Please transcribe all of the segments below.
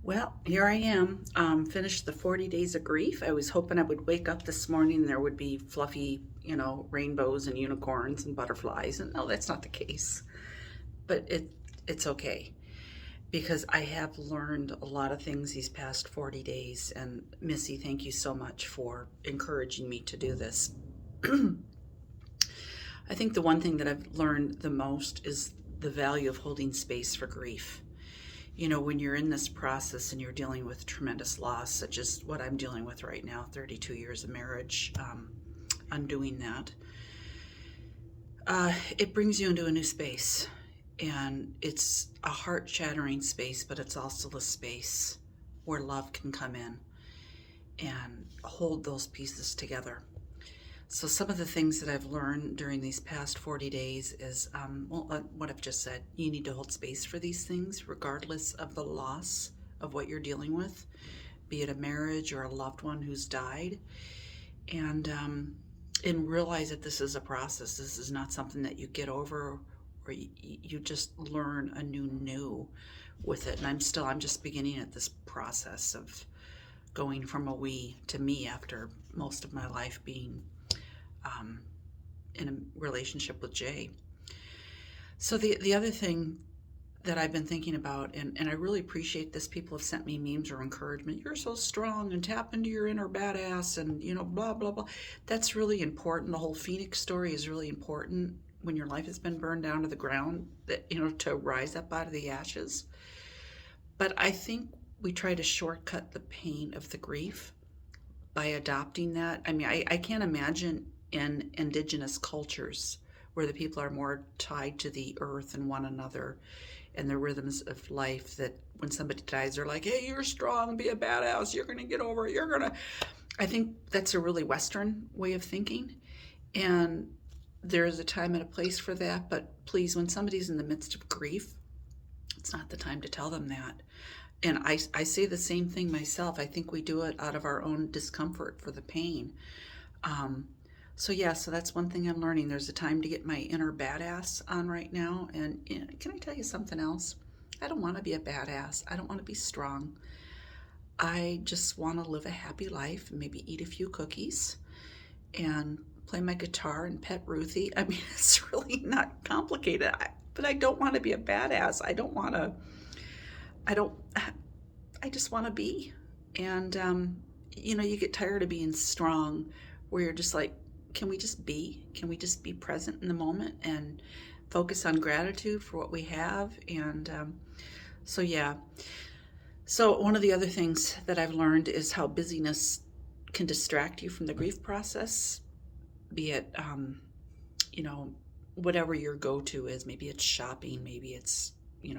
Well, here I am. Finished the 40 days of grief. I was hoping I would wake up this morning and there would be fluffy, rainbows and unicorns and butterflies. And no, that's not the case. But it's okay because I have learned a lot of things these past 40 days. And Missy, thank you so much for encouraging me to do this. I think the one thing that I've learned the most is the value of holding space for grief. When you're in this process and you're dealing with tremendous loss, such as what I'm dealing with right now, 32 years of marriage, undoing that, it brings you into a new space. And it's a heart shattering space, but it's also the space where love can come in and hold those pieces together. So, some of the things that I've learned during these past 40 days is what I've just said. You need to hold space for these things, regardless of the loss of what you're dealing with, be it a marriage or a loved one who's died. And realize that this is a process. This is not something that you get over or you just learn a new with it. And I'm just beginning at this process of going from a we to me after most of my life being in a relationship with Jay. So the other thing that I've been thinking about, and I really appreciate this, people have sent me memes or encouragement. You're so strong and tap into your inner badass and, blah, blah, blah. That's really important. The whole Phoenix story is really important when your life has been burned down to the ground, that, to rise up out of the ashes. But I think we try to shortcut the pain of the grief by adopting that. I mean, I can't imagine in indigenous cultures where the people are more tied to the earth and one another and the rhythms of life, that when somebody dies, they're like, hey, you're strong, be a badass, you're going to get over it, I think that's a really Western way of thinking. And there is a time and a place for that. But please, when somebody's in the midst of grief, it's not the time to tell them that. And I say the same thing myself. I think we do it out of our own discomfort for the pain. So that's one thing I'm learning. There's a time to get my inner badass on right now. And can I tell you something else? I don't want to be a badass. I don't want to be strong. I just want to live a happy life and maybe eat a few cookies and play my guitar and pet Ruthie. I mean, it's really not complicated. But I don't want to be a badass. I just want to be. And, you get tired of being strong where you're just like, can we just be? Can we just be present in the moment and focus on gratitude for what we have? And so, yeah. So, one of the other things that I've learned is how busyness can distract you from the grief process, be it, whatever your go to is. Maybe it's shopping, maybe it's,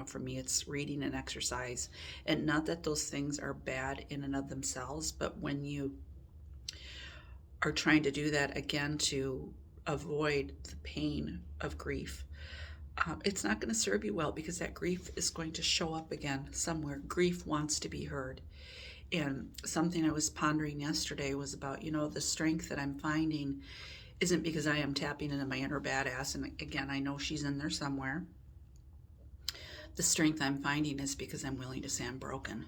for me, it's reading and exercise. And not that those things are bad in and of themselves, but when you are trying to do that again to avoid the pain of grief, it's not going to serve you well, because that grief is going to show up again somewhere. Grief wants to be heard. And something I was pondering yesterday was about, the strength that I'm finding isn't because I am tapping into my inner badass. And again, I know she's in there somewhere. The strength I'm finding is because I'm willing to say I'm broken.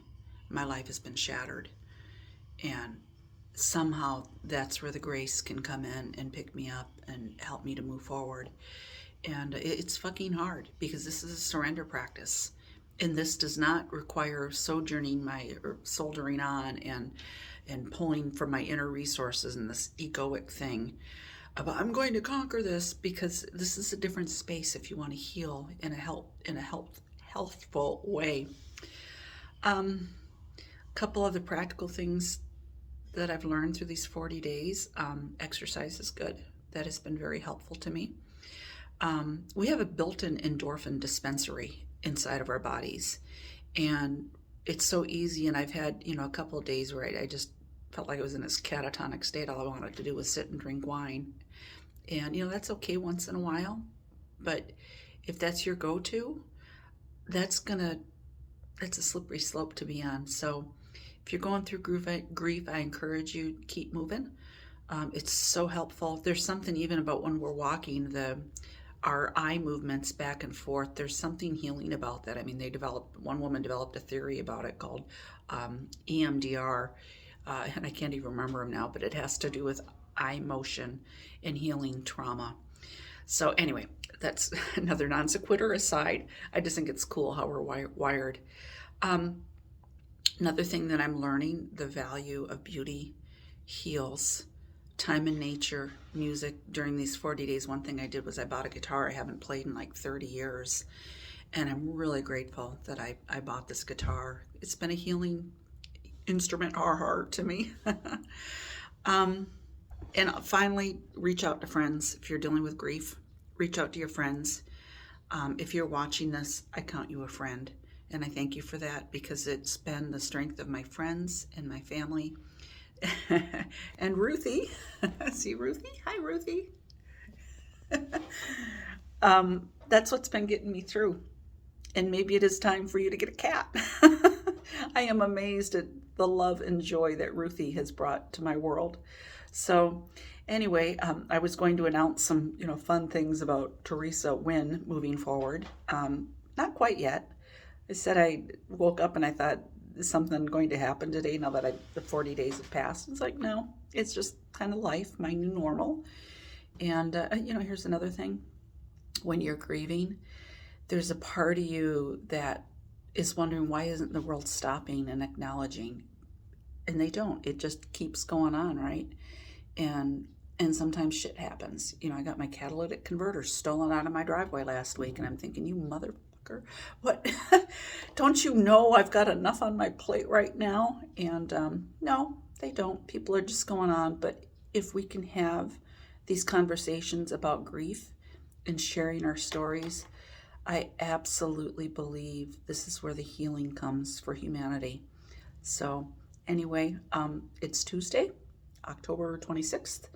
My life has been shattered. And somehow that's where the grace can come in and pick me up and help me to move forward. And it's fucking hard because this is a surrender practice. And this does not require sojourning or soldering on and pulling from my inner resources and this egoic thing about I'm going to conquer this, because this is a different space if you want to heal in a healthful way. A couple other practical things that I've learned through these 40 days. Exercise is good. That has been very helpful to me. We have a built-in endorphin dispensary inside of our bodies, and it's so easy. And I've had, a couple of days where I just felt like I was in this catatonic state. All I wanted to do was sit and drink wine. And, that's okay once in a while. But if that's your go-to, that's a slippery slope to be on. So if you're going through grief, I encourage you to keep moving. It's so helpful. There's something even about when we're walking, our eye movements back and forth. There's something healing about that. I mean, one woman developed a theory about it called EMDR, and I can't even remember them now, but it has to do with eye motion and healing trauma. So anyway, that's another non sequitur aside. I just think it's cool how we're wired. Another thing that I'm learning, the value of beauty heals. Time in nature, music during these 40 days. One thing I did was I bought a guitar I haven't played in like 30 years. And I'm really grateful that I bought this guitar. It's been a healing instrument, to me. And finally, reach out to friends. If you're dealing with grief, reach out to your friends. If you're watching this, I count you a friend. And I thank you for that, because it's been the strength of my friends and my family. And Ruthie, see Ruthie? Hi, Ruthie. That's what's been getting me through. And maybe it is time for you to get a cat. I am amazed at the love and joy that Ruthie has brought to my world. So anyway, I was going to announce some, fun things about Teresa Wynn moving forward. Not quite yet. I said I woke up and I thought, is something going to happen today now that the 40 days have passed? It's like, no, it's just kind of life, my new normal. And, here's another thing. When you're grieving, there's a part of you that is wondering, why isn't the world stopping and acknowledging? And they don't. It just keeps going on, right? And sometimes shit happens. I got my catalytic converter stolen out of my driveway last week, and I'm thinking, you motherfucker, what? Don't you know I've got enough on my plate right now? And no, they don't. People are just going on. But if we can have these conversations about grief and sharing our stories, I absolutely believe this is where the healing comes for humanity. So anyway, it's Tuesday, October 26th,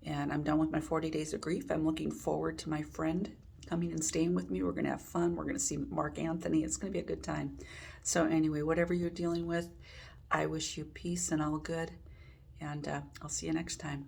and I'm done with my 40 days of grief. I'm looking forward to my friend coming and staying with me. We're going to have fun. We're going to see Mark Anthony. It's going to be a good time. So anyway, whatever you're dealing with, I wish you peace and all good, and I'll see you next time.